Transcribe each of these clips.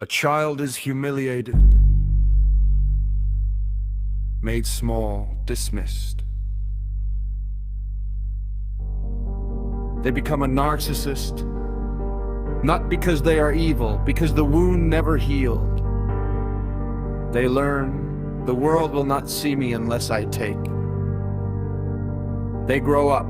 A child is humiliated, made small, dismissed. They become a narcissist, not because they are evil, because the wound never healed. They learn, the world will not see me unless I take. They grow up.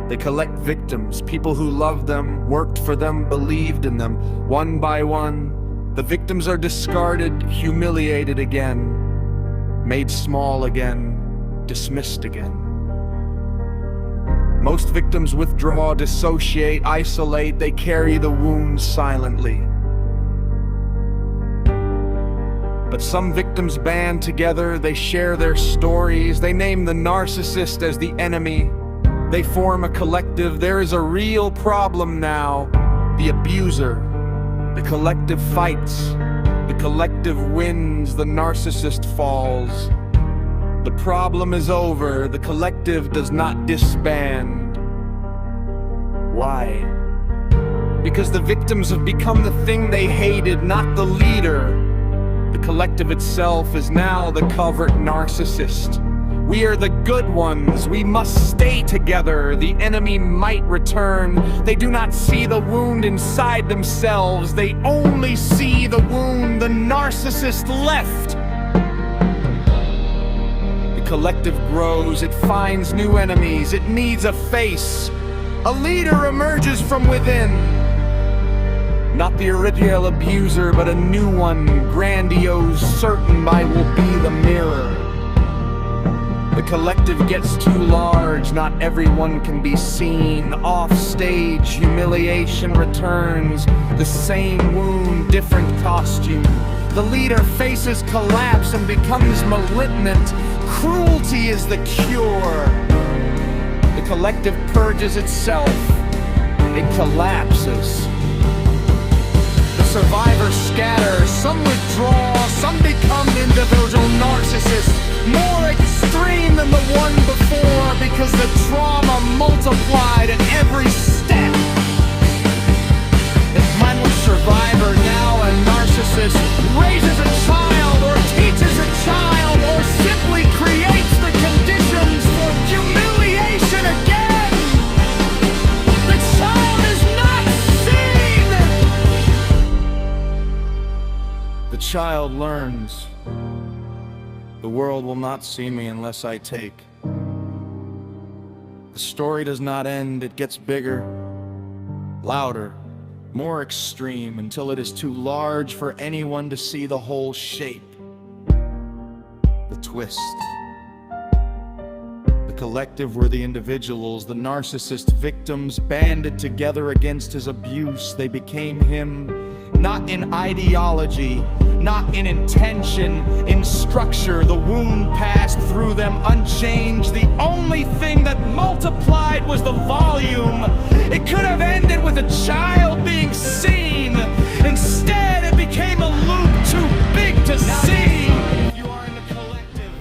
They collect victims, people who loved them, worked for them, believed in them. One by one, the victims are discarded, humiliated again, made small again, dismissed again. Most victims withdraw, dissociate, isolate. They carry the wounds silently. But some victims band together, they share their stories, they name the narcissist as the enemy. They form a collective. There is a real problem now. The abuser. The collective fights. The collective wins. The narcissist falls. The problem is over. The collective does not disband. Why? Because the victims have become the thing they hated, not the leader. The collective itself is now the covert narcissist. We are the good ones. We must stay together. The enemy might return. They do not see the wound inside themselves. They only see the wound the narcissist left. The collective grows. It finds new enemies. It needs a face. A leader emerges from within. Not the original abuser, but a new one, grandiose, certain I will be the mirror. The collective gets too large, not everyone can be seen. Off stage, humiliation returns. The same wound, different costume. The leader faces collapse and becomes malignant. Cruelty is the cure. The collective purges itself. It collapses. Survivors scatter, some withdraw, some become individual narcissists, more extreme than the one before because the trauma multiplied at every step. If mindless survivor, now a narcissist, raises a child or teaches a child or simply creates the conditions for humiliation again, the child is not seen. The child learns, the world will not see me unless I take. The story does not end, it gets bigger, louder, more extreme, until it is too large for anyone to see the whole shape. The twist. The collective were the individuals, the narcissist victims banded together against his abuse. They became him, not in ideology, not in intention, in structure. The wound passed through them unchanged. The only thing that multiplied was the volume. It could have ended with a child being seen. Instead, it became a loop too big to see. If you are in the collective,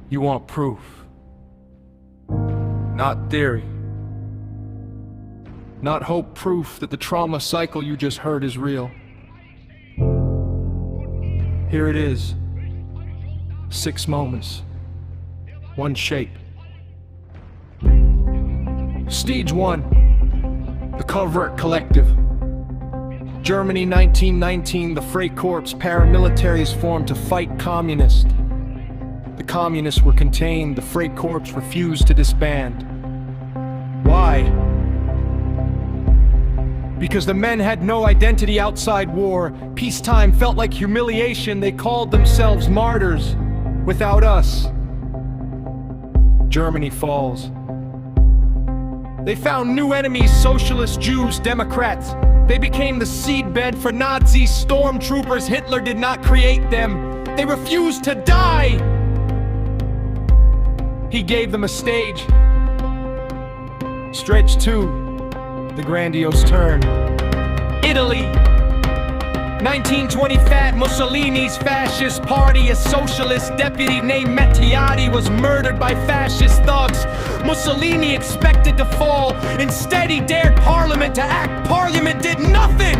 you want proof. Not theory. Not hope, proof that the trauma cycle you just heard is real. Here it is. 6 moments. 1 shape. Stage 1. The covert collective. Germany 1919, the Freikorps paramilitaries formed to fight communists. The communists were contained, the Freikorps refused to disband. Why? Because the men had no identity outside war. Peacetime felt like humiliation. They called themselves martyrs. Without us, Germany falls. They found new enemies, socialists, Jews, Democrats. They became the seedbed for Nazi stormtroopers. Hitler did not create them. They refused to die. He gave them a stage. Stretch 2, the grandiose turn. Italy, 1920 fat Mussolini's fascist party. A socialist deputy named Mattiati was murdered by fascist thugs. Mussolini expected to fall. Instead, he dared Parliament to act. Parliament did nothing.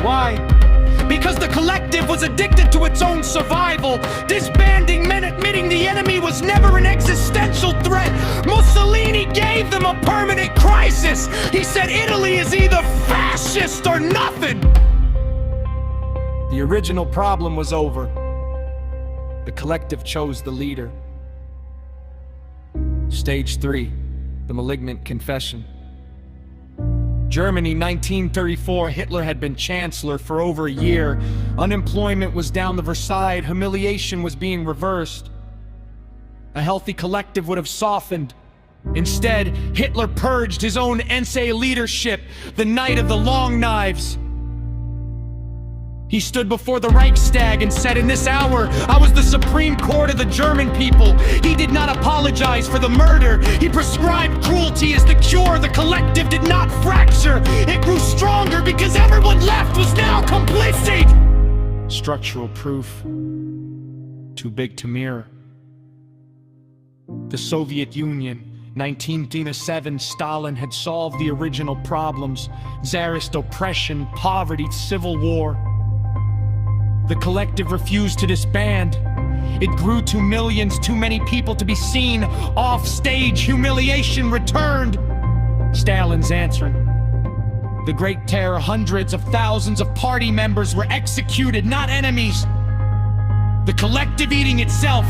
Why? Because the collective was addicted to its own survival. Disbanding meant admitting the enemy was never an existential threat. Mussolini gave them a permanent crisis. He said Italy is either fascist or nothing. The original problem was over. The collective chose the leader. Stage 3, the malignant confession. Germany, 1934, Hitler had been chancellor for over a year. Unemployment was down the Versailles, humiliation was being reversed. A healthy collective would have softened. Instead, Hitler purged his own NSA leadership, the night of the long knives. He stood before the Reichstag and said, "In this hour, I was the Supreme Court of the German people." He did not apologize for the murder. He prescribed cruelty as the cure. The collective did not fracture. It grew stronger because everyone left was now complicit. Structural proof. Too big to mirror. The Soviet Union. 1937, Stalin had solved the original problems: Tsarist oppression, poverty, civil war. The collective refused to disband. It grew to millions, too many people to be seen. Off stage, humiliation returned. Stalin's answering. The Great Terror, hundreds of thousands of party members were executed, not enemies. The collective eating itself.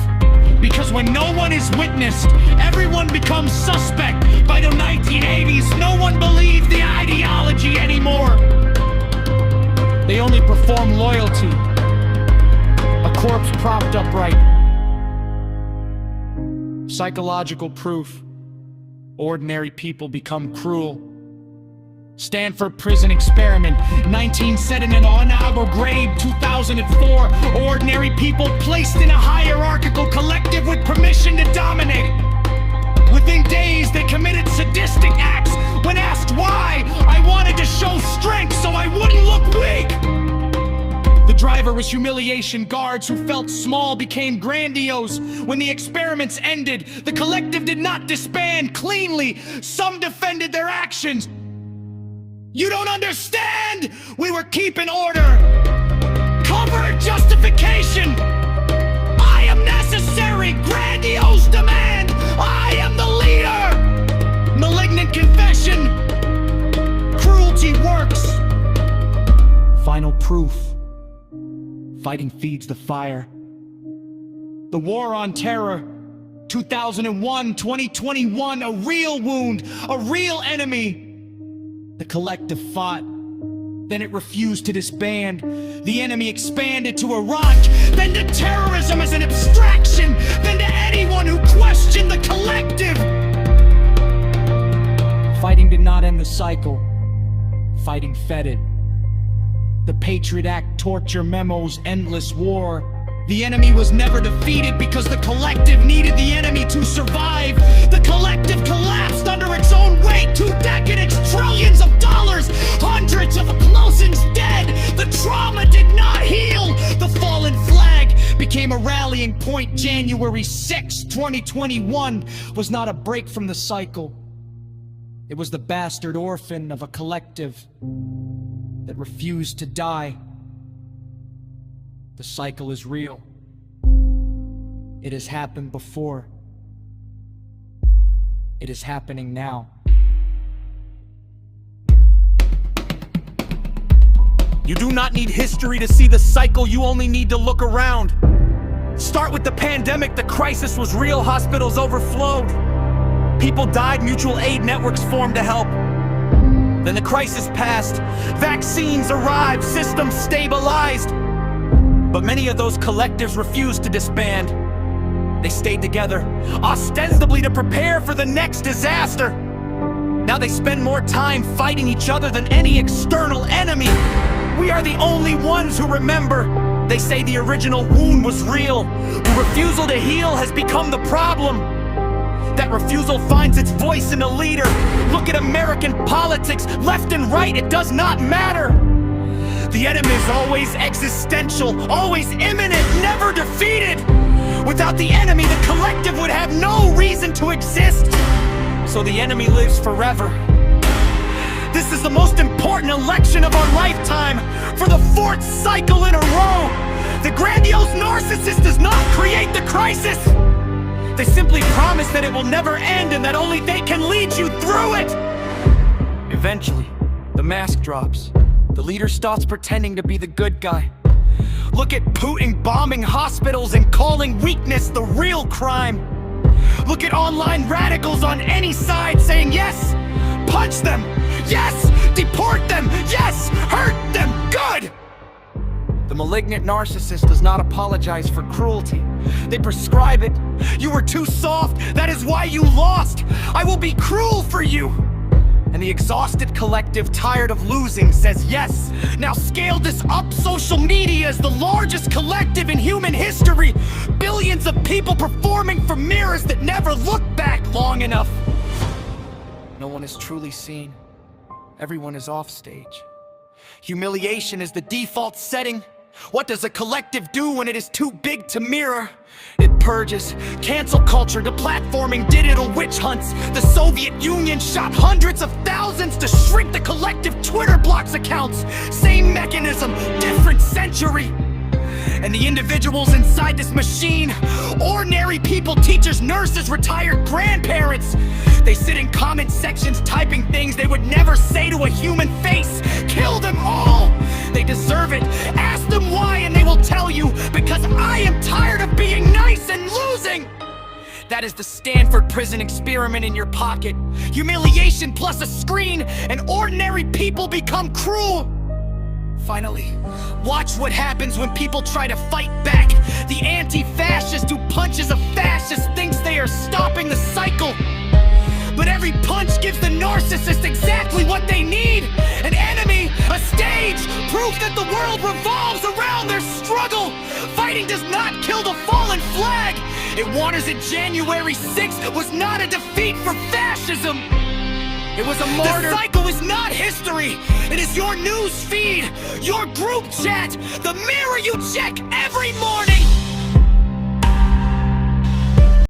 Because when no one is witnessed, everyone becomes suspect. By the 1980s, no one believed the ideology anymore. They only perform loyalty. A corpse propped upright. Psychological proof. Ordinary people become cruel. Stanford prison experiment, 1979, Abu Ghraib, 2004. Ordinary people placed in a hierarchical collective with permission to dominate. Within days, they committed sadistic acts. When asked why, I wanted to show strength so I wouldn't look weak. The driver was humiliation. Guards who felt small became grandiose. When the experiments ended, the collective did not disband cleanly. Some defended their actions. You don't understand! We were keeping order! Covert justification! I am necessary! Grandiose demand! I am the leader! Malignant confession! Cruelty works! Final proof. Fighting feeds the fire. The war on terror. 2001, 2021, a real wound, a real enemy. The collective fought, then it refused to disband. The enemy expanded to Iraq, then to terrorism as an abstraction, then to anyone who questioned the collective. Fighting did not end the cycle. Fighting fed it. The Patriot Act, torture memos, endless war. The enemy was never defeated because the collective needed the enemy to survive. The collective collapsed under its own weight. 2 decades, trillions of dollars, hundreds of closings dead. The trauma did not heal. The fallen flag became a rallying point. January 6, 2021 was not a break from the cycle. It was the bastard orphan of a collective that refused to die. The cycle is real. It has happened before. It is happening now. You do not need history to see the cycle, you only need to look around. Start with the pandemic, the crisis was real, hospitals overflowed. People died, mutual aid networks formed to help. Then the crisis passed, vaccines arrived, systems stabilized. But many of those collectives refused to disband. They stayed together, ostensibly to prepare for the next disaster. Now they spend more time fighting each other than any external enemy. We are the only ones who remember. They say the original wound was real. The refusal to heal has become the problem. That refusal finds its voice in a leader. Look at American politics, left and right, it does not matter. The enemy is always existential, always imminent, never defeated. Without the enemy, the collective would have no reason to exist. so the enemy lives forever. This is the most important election of our lifetime. For the 4th cycle in a row, the grandiose narcissist does not create the crisis. They simply promise that it will never end and that only they can lead you through it. Eventually, the mask drops. The leader stops pretending to be the good guy. Look at Putin bombing hospitals and calling weakness the real crime. Look at online radicals on any side saying yes, punch them, yes, deport them, yes, hurt them, good! The malignant narcissist does not apologize for cruelty. They prescribe it. You were too soft, that is why you lost. I will be cruel for you. And the exhausted collective, tired of losing, says yes. Now scale this up. Social media is the largest collective in human history. Billions of people performing for mirrors that never look back long enough. No one is truly seen. Everyone is off stage. Humiliation is the default setting. What does a collective do when it is too big to mirror? It purges. Cancel culture, deplatforming, digital witch hunts. The Soviet Union shot hundreds of thousands to shrink the collective Twitter blocks accounts. Same mechanism, different century. And the individuals inside this machine, ordinary people, teachers, nurses, retired grandparents, they sit in comment sections typing things they would never say to a human face. Kill them all! They deserve it. Ask them why and they will tell you, because I am tired of being nice and losing! That is the Stanford prison experiment in your pocket. Humiliation plus a screen, and ordinary people become cruel. Finally, watch what happens when people try to fight back. The anti-fascist who punches a fascist thinks they are stopping the cycle. But every punch gives the narcissist exactly what they need. An enemy, a stage, proof that the world revolves around their struggle. Fighting does not kill the fallen flag. It waters it. January 6th was not a defeat for fascism. It was a martyr. The cycle is not history. It is your news feed, your group chat, the mirror you check every morning.